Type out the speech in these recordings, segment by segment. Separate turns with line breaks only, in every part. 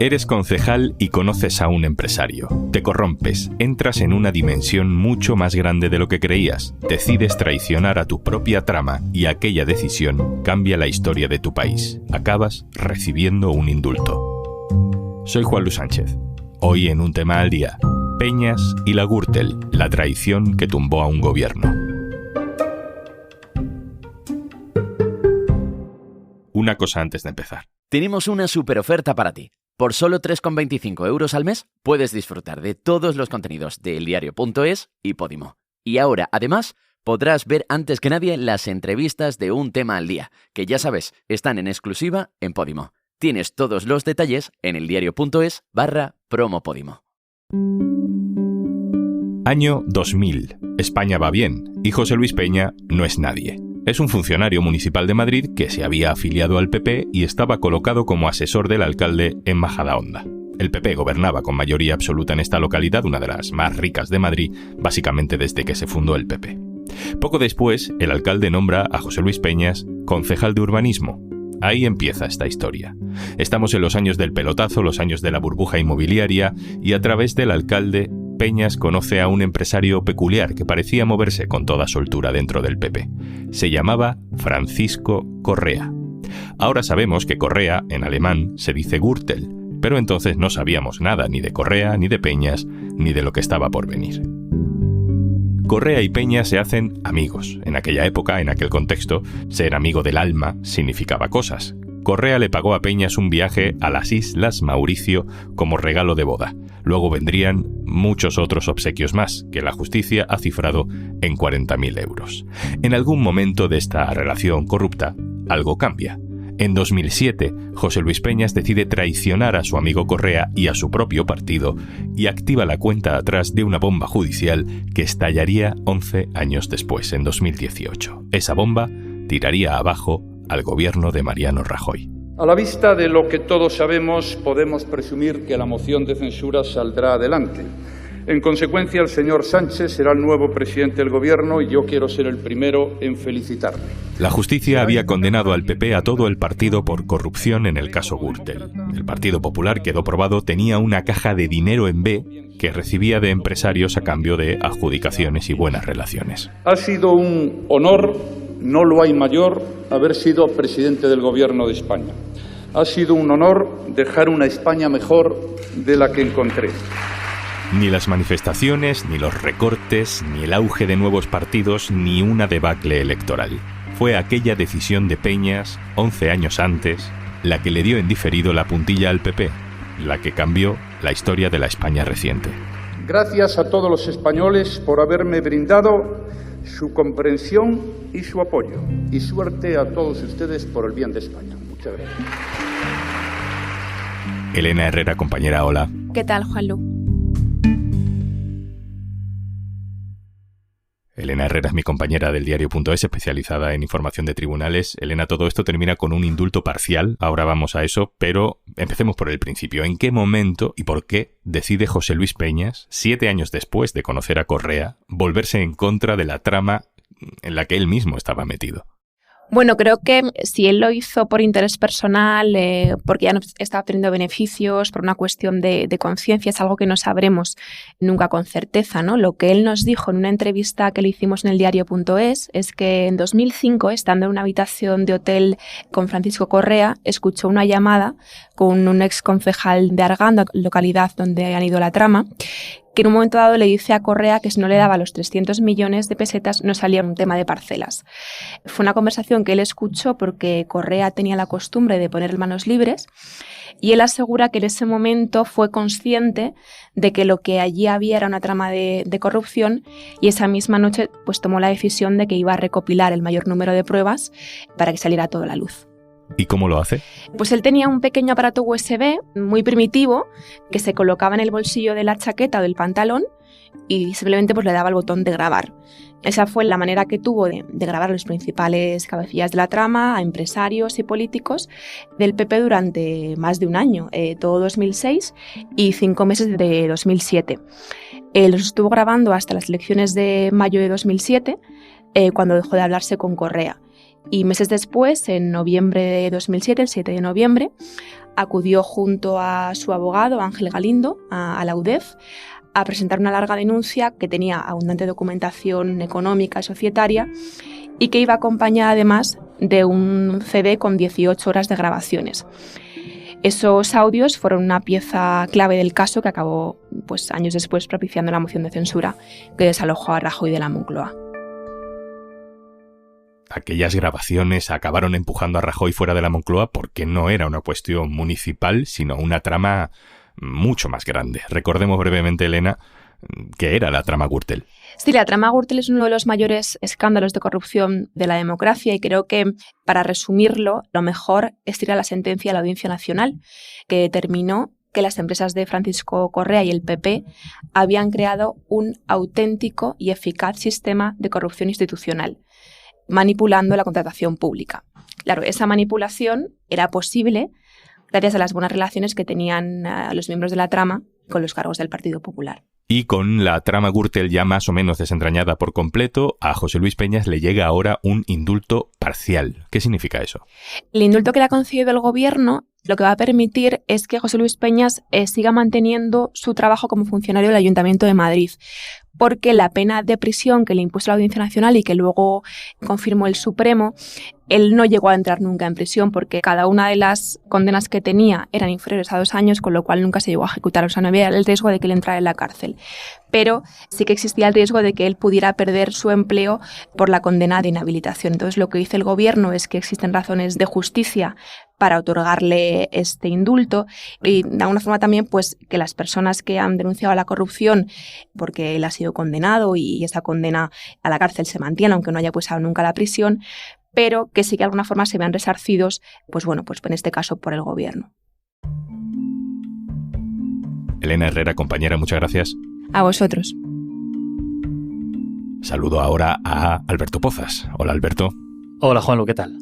Eres concejal y conoces a un empresario. Te corrompes, entras en una dimensión mucho más grande de lo que creías. Decides traicionar a tu propia trama y aquella decisión cambia la historia de tu país. Acabas recibiendo un indulto. Soy Juan Luis Sánchez. Hoy en Un Tema al Día, Peñas y la Gürtel, la traición que tumbó a un gobierno. Una cosa antes de empezar.
Tenemos una super oferta para ti. Por solo 3,25 € al mes puedes disfrutar de todos los contenidos de eldiario.es y Podimo. Y ahora, además, podrás ver antes que nadie las entrevistas de Un Tema al Día, que ya sabes, están en exclusiva en Podimo. Tienes todos los detalles en eldiario.es/promopodimo.
Año 2000. España va bien y José Luis Peña no es nadie. Es un funcionario municipal de Madrid que se había afiliado al PP y estaba colocado como asesor del alcalde en Majadahonda. El PP gobernaba con mayoría absoluta en esta localidad, una de las más ricas de Madrid, básicamente desde que se fundó el PP. Poco después, el alcalde nombra a José Luis Peñas concejal de urbanismo. Ahí empieza esta historia. Estamos en los años del pelotazo, los años de la burbuja inmobiliaria, y a través del alcalde, Peñas conoce a un empresario peculiar que parecía moverse con toda soltura dentro del PP. Se llamaba Francisco Correa. Ahora sabemos que Correa, en alemán, se dice Gürtel, pero entonces no sabíamos nada ni de Correa, ni de Peñas, ni de lo que estaba por venir. Correa y Peña se hacen amigos. En aquella época, en aquel contexto, ser amigo del alma significaba cosas. Correa le pagó a Peñas un viaje a las Islas Mauricio como regalo de boda. Luego vendrían muchos otros obsequios más, que la justicia ha cifrado en 40.000 euros. En algún momento de esta relación corrupta, algo cambia. En 2007, José Luis Peñas decide traicionar a su amigo Correa y a su propio partido y activa la cuenta atrás de una bomba judicial que estallaría 11 años después, en 2018. Esa bomba tiraría abajo al gobierno de Mariano Rajoy.
A la vista de lo que todos sabemos, podemos presumir que la moción de censura saldrá adelante. En consecuencia, el señor Sánchez será el nuevo presidente del gobierno y yo quiero ser el primero en felicitarle.
La justicia había condenado al PP a todo el partido por corrupción en el caso Gürtel. El Partido Popular, quedó probado, tenía una caja de dinero en B que recibía de empresarios a cambio de adjudicaciones y buenas relaciones.
Ha sido un honor, no lo hay mayor, haber sido presidente del gobierno de España. Ha sido un honor dejar una España mejor de la que encontré.
Ni las manifestaciones, ni los recortes, ni el auge de nuevos partidos, ni una debacle electoral. Fue aquella decisión de Peñas, 11 años antes, la que le dio en diferido la puntilla al PP, la que cambió la historia de la España reciente.
Gracias a todos los españoles por haberme brindado su comprensión y su apoyo. Y suerte a todos ustedes por el bien de España. Muchas gracias.
Elena Herrera, compañera, hola.
¿Qué tal, Juanlu?
Elena Herrera es mi compañera del diario.es, especializada en información de tribunales. Elena, todo esto termina con un indulto parcial, ahora vamos a eso, pero empecemos por el principio. ¿En qué momento y por qué decide José Luis Peñas, 7 años después de conocer a Correa, volverse en contra de la trama en la que él mismo estaba metido?
Bueno, creo que si él lo hizo por interés personal, porque ya no estaba obteniendo beneficios, por una cuestión de conciencia, es algo que no sabremos nunca con certeza, ¿no? Lo que él nos dijo en una entrevista que le hicimos en el diario.es es que en 2005, estando en una habitación de hotel con Francisco Correa, escuchó una llamada con un ex concejal de Arganda, localidad donde han ido la trama, que en un momento dado le dice a Correa que si no le daba los 300 millones de pesetas no salía un tema de parcelas. Fue una conversación que él escuchó porque Correa tenía la costumbre de poner manos libres y él asegura que en ese momento fue consciente de que lo que allí había era una trama de corrupción y esa misma noche pues tomó la decisión de que iba a recopilar el mayor número de pruebas para que saliera toda la luz.
¿Y cómo lo hace?
Pues él tenía un pequeño aparato USB muy primitivo que se colocaba en el bolsillo de la chaqueta o del pantalón y simplemente pues le daba el botón de grabar. Esa fue la manera que tuvo de grabar a los principales cabecillas de la trama, a empresarios y políticos del PP durante más de un año, todo 2006 y 5 meses de 2007. Los estuvo grabando hasta las elecciones de mayo de 2007, cuando dejó de hablarse con Correa. Y meses después, en noviembre de 2007, el 7 de noviembre, acudió junto a su abogado Ángel Galindo a la UDEF a presentar una larga denuncia que tenía abundante documentación económica y societaria y que iba acompañada además de un CD con 18 horas de grabaciones. Esos audios fueron una pieza clave del caso que acabó años después propiciando la moción de censura que desalojó a Rajoy de la Moncloa.
Aquellas grabaciones acabaron empujando a Rajoy fuera de la Moncloa porque no era una cuestión municipal, sino una trama mucho más grande. Recordemos brevemente, Elena, ¿qué era la trama Gürtel?
Sí, la trama Gürtel es uno de los mayores escándalos de corrupción de la democracia y creo que, para resumirlo, lo mejor es ir a la sentencia de la Audiencia Nacional, que determinó que las empresas de Francisco Correa y el PP habían creado un auténtico y eficaz sistema de corrupción institucional, manipulando la contratación pública. Claro, esa manipulación era posible gracias a las buenas relaciones que tenían los miembros de la trama con los cargos del Partido Popular.
Y con la trama Gürtel ya más o menos desentrañada por completo, a José Luis Peñas le llega ahora un indulto parcial. ¿Qué significa eso?
El indulto que le ha concedido el Gobierno lo que va a permitir es que José Luis Peñas siga manteniendo su trabajo como funcionario del Ayuntamiento de Madrid, porque la pena de prisión que le impuso la Audiencia Nacional y que luego confirmó el Supremo, él no llegó a entrar nunca en prisión porque cada una de las condenas que tenía eran inferiores a 2 años, con lo cual nunca se llegó a ejecutar. O sea, no había el riesgo de que él entrara en la cárcel. Pero sí que existía el riesgo de que él pudiera perder su empleo por la condena de inhabilitación. Entonces, lo que dice el Gobierno es que existen razones de justicia para otorgarle este indulto y de alguna forma también que las personas que han denunciado la corrupción porque él ha sido condenado y esa condena a la cárcel se mantiene aunque no haya pasado nunca a la prisión, pero que sí que de alguna forma se vean resarcidos, en este caso por el Gobierno.
Elena Herrera, compañera, muchas gracias.
A vosotros.
Saludo ahora a Alberto Pozas. Hola, Alberto.
Hola, Juanlu, ¿qué tal?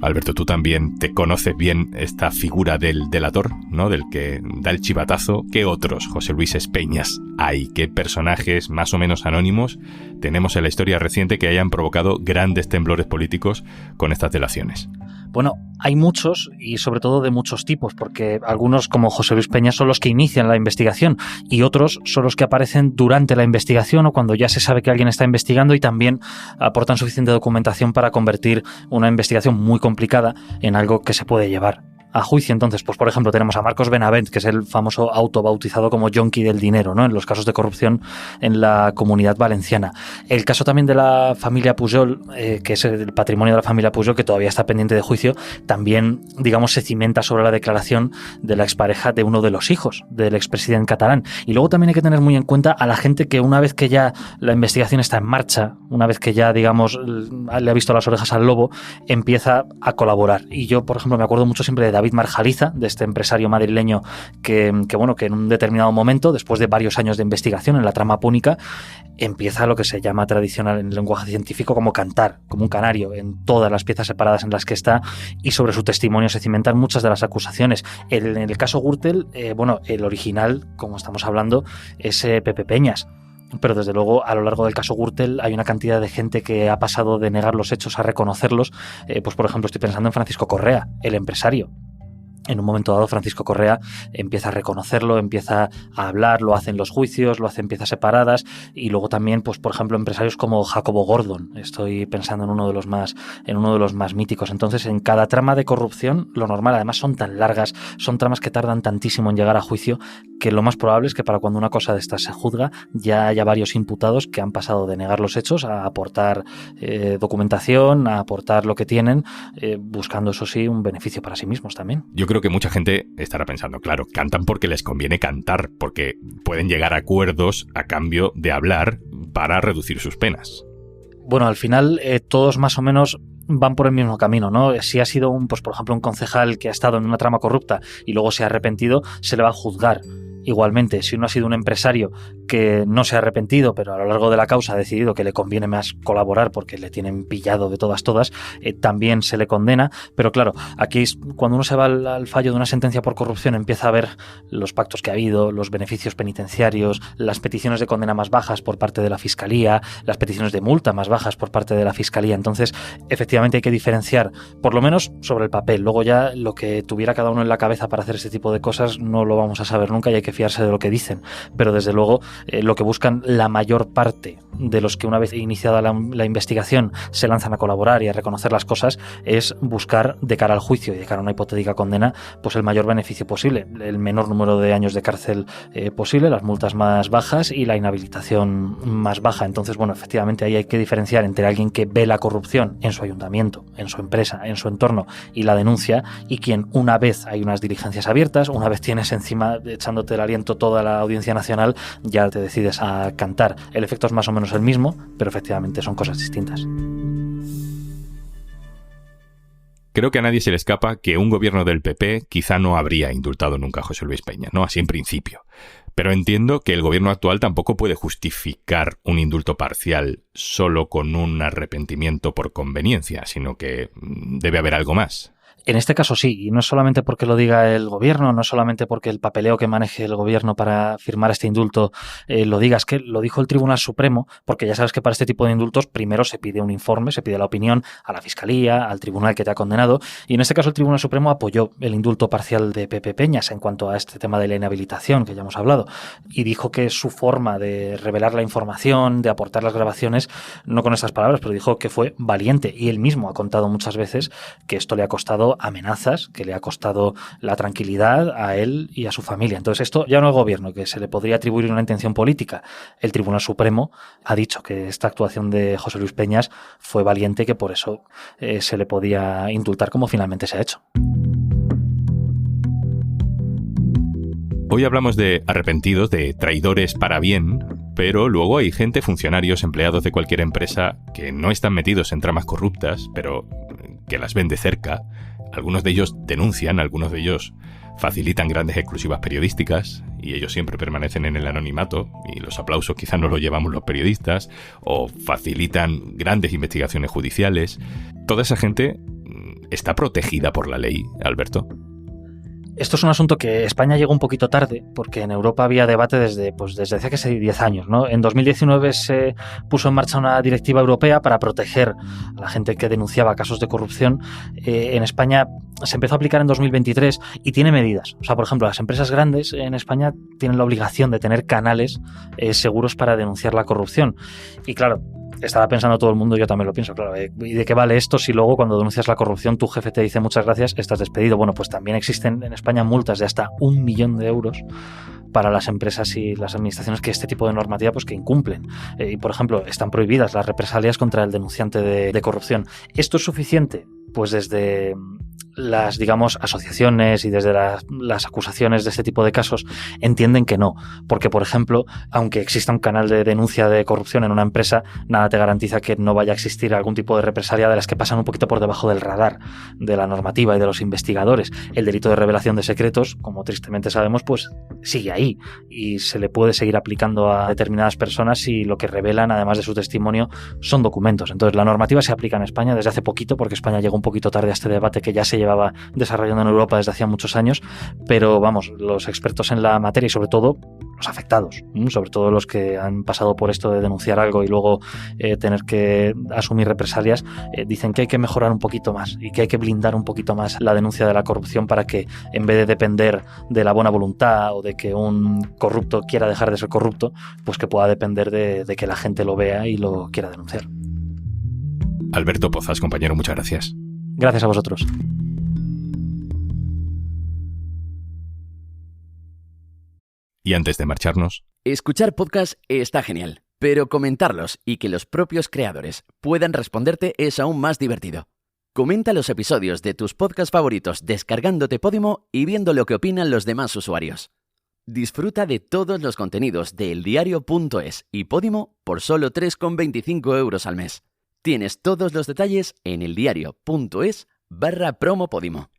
Alberto, tú también te conoces bien esta figura del delator, ¿no? Del que da el chivatazo. ¿Qué otros José Luis Peñas hay? ¿Qué personajes más o menos anónimos tenemos en la historia reciente que hayan provocado grandes temblores políticos con estas delaciones?
Bueno, hay muchos y sobre todo de muchos tipos, porque algunos, como José Luis Peñas, son los que inician la investigación y otros son los que aparecen durante la investigación o cuando ya se sabe que alguien está investigando y también aportan suficiente documentación para convertir una investigación muy complicada en algo que se puede llevar a juicio. Entonces, por ejemplo, tenemos a Marcos Benavent, que es el famoso autobautizado como yonki del dinero, ¿no? En los casos de corrupción en la Comunidad Valenciana. El caso también de la familia Pujol, que es el patrimonio de la familia Pujol, que todavía está pendiente de juicio, también, digamos, se cimenta sobre la declaración de la expareja de uno de los hijos del expresidente catalán. Y luego también hay que tener muy en cuenta a la gente que una vez que ya la investigación está en marcha, una vez que ya, digamos, le ha visto las orejas al lobo, empieza a colaborar. Y yo, por ejemplo, me acuerdo mucho siempre de David Marjaliza, de este empresario madrileño que en un determinado momento, después de varios años de investigación en la trama púnica, empieza lo que se llama tradicional en el lenguaje científico como cantar, como un canario, en todas las piezas separadas en las que está, y sobre su testimonio se cimentan muchas de las acusaciones. En el caso Gürtel, el original, como estamos hablando, es Pepe Peñas. Pero desde luego a lo largo del caso Gürtel hay una cantidad de gente que ha pasado de negar los hechos a reconocerlos. Por ejemplo, estoy pensando en Francisco Correa, el empresario. En un momento dado, Francisco Correa empieza a reconocerlo, empieza a hablar, lo hace en los juicios, lo hace en piezas separadas, y luego también, por ejemplo, empresarios como Jacobo Gordon. Estoy pensando en uno de los más míticos. Entonces, en cada trama de corrupción, lo normal, además son tan largas, son tramas que tardan tantísimo en llegar a juicio, que lo más probable es que para cuando una cosa de estas se juzga, ya haya varios imputados que han pasado de negar los hechos a aportar documentación, a aportar lo que tienen, buscando, eso sí, un beneficio para sí mismos también.
Yo creo que mucha gente estará pensando, claro, cantan porque les conviene cantar, porque pueden llegar a acuerdos a cambio de hablar para reducir sus penas.
Bueno, al final todos más o menos van por el mismo camino, ¿no? Si ha sido por ejemplo, un concejal que ha estado en una trama corrupta y luego se ha arrepentido, se le va a juzgar. Igualmente, si uno ha sido un empresario que no se ha arrepentido, pero a lo largo de la causa ha decidido que le conviene más colaborar porque le tienen pillado de todas, también se le condena. Pero claro, aquí cuando uno se va al fallo de una sentencia por corrupción empieza a ver los pactos que ha habido, los beneficios penitenciarios, las peticiones de condena más bajas por parte de la Fiscalía, las peticiones de multa más bajas por parte de la Fiscalía. Entonces, efectivamente hay que diferenciar, por lo menos sobre el papel. Luego ya lo que tuviera cada uno en la cabeza para hacer este tipo de cosas no lo vamos a saber nunca y hay que fiarse de lo que dicen. Pero desde luego lo que buscan la mayor parte de los que una vez iniciada la investigación se lanzan a colaborar y a reconocer las cosas es buscar de cara al juicio y de cara a una hipotética condena pues el mayor beneficio posible, el menor número de años de cárcel posible, las multas más bajas y la inhabilitación más baja. Entonces, bueno, efectivamente ahí hay que diferenciar entre alguien que ve la corrupción en su ayuntamiento, en su empresa, en su entorno y la denuncia, y quien una vez hay unas diligencias abiertas, una vez tienes encima echándote el aliento toda la Audiencia Nacional, ya te decides a cantar. El efecto es más o menos el mismo, pero efectivamente son cosas distintas.
Creo que a nadie se le escapa que un gobierno del PP quizá no habría indultado nunca a José Luis Peña, ¿no? Así en principio. Pero entiendo que el gobierno actual tampoco puede justificar un indulto parcial solo con un arrepentimiento por conveniencia, sino que debe haber algo más.
En este caso sí, y no es solamente porque lo diga el gobierno, no es solamente porque el papeleo que maneje el gobierno para firmar este indulto lo diga, es que lo dijo el Tribunal Supremo, porque ya sabes que para este tipo de indultos primero se pide un informe, se pide la opinión a la Fiscalía, al tribunal que te ha condenado, y en este caso el Tribunal Supremo apoyó el indulto parcial de Pepe Peñas en cuanto a este tema de la inhabilitación que ya hemos hablado, y dijo que su forma de revelar la información, de aportar las grabaciones, no con estas palabras, pero dijo que fue valiente, y él mismo ha contado muchas veces que esto le ha costado amenazas, que le ha costado la tranquilidad a él y a su familia. Entonces esto ya no es gobierno, que se le podría atribuir una intención política. El Tribunal Supremo ha dicho que esta actuación de José Luis Peñas fue valiente, que por eso se le podía indultar como finalmente se ha hecho.
Hoy hablamos de arrepentidos, de traidores para bien, pero luego hay gente, funcionarios, empleados de cualquier empresa que no están metidos en tramas corruptas, pero que las ven de cerca. Algunos de ellos denuncian, algunos de ellos facilitan grandes exclusivas periodísticas y ellos siempre permanecen en el anonimato y los aplausos quizás no los llevamos los periodistas, o facilitan grandes investigaciones judiciales. Toda esa gente está protegida por la ley, Alberto.
Esto es un asunto que España llegó un poquito tarde, porque en Europa había debate desde hace casi 10 años, ¿no? En 2019 se puso en marcha una directiva europea para proteger a la gente que denunciaba casos de corrupción. En España se empezó a aplicar en 2023 y tiene medidas. O sea, por ejemplo, las empresas grandes en España tienen la obligación de tener canales seguros para denunciar la corrupción. Y claro, estará pensando todo el mundo, yo también lo pienso, claro, ¿y de qué vale esto si luego cuando denuncias la corrupción tu jefe te dice muchas gracias, estás despedido? Bueno, pues también existen en España multas de hasta 1 millón de euros para las empresas y las administraciones que este tipo de normativa pues que incumplen. Y por ejemplo, están prohibidas las represalias contra el denunciante de corrupción. ¿Esto es suficiente? Pues desde las, digamos, asociaciones y desde las acusaciones de este tipo de casos entienden que no, porque por ejemplo, aunque exista un canal de denuncia de corrupción en una empresa, nada te garantiza que no vaya a existir algún tipo de represalia de las que pasan un poquito por debajo del radar de la normativa y de los investigadores. El delito de revelación de secretos, como tristemente sabemos, pues sigue ahí y se le puede seguir aplicando a determinadas personas si lo que revelan, además de su testimonio, son documentos. Entonces la normativa se aplica en España desde hace poquito, porque España llegó un poquito tarde a este debate que ya se llevaba desarrollando en Europa desde hacía muchos años, pero vamos, los expertos en la materia y sobre todo los afectados, sobre todo los que han pasado por esto de denunciar algo y luego tener que asumir represalias, dicen que hay que mejorar un poquito más y que hay que blindar un poquito más la denuncia de la corrupción para que, en vez de depender de la buena voluntad o de que un corrupto quiera dejar de ser corrupto, pues que pueda depender de que la gente lo vea y lo quiera denunciar.
Alberto Pozas, compañero, muchas gracias.
Gracias a vosotros.
Y antes de marcharnos...
Escuchar podcast está genial, pero comentarlos y que los propios creadores puedan responderte es aún más divertido. Comenta los episodios de tus podcasts favoritos descargándote Podimo y viendo lo que opinan los demás usuarios. Disfruta de todos los contenidos de eldiario.es y Podimo por solo 3,25 € al mes. Tienes todos los detalles en eldiario.es/promo Podimo.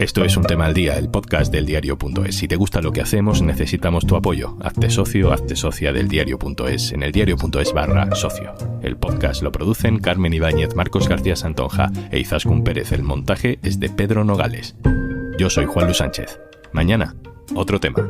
Esto es Un Tema al Día, el podcast del diario.es. Si te gusta lo que hacemos, necesitamos tu apoyo. Hazte socio, hazte socia del diario.es en el diario.es/socio. El podcast lo producen Carmen Ibáñez, Marcos García Santonja e Izaskun Pérez. El montaje es de Pedro Nogales. Yo soy Juan Luis Sánchez. Mañana, otro tema.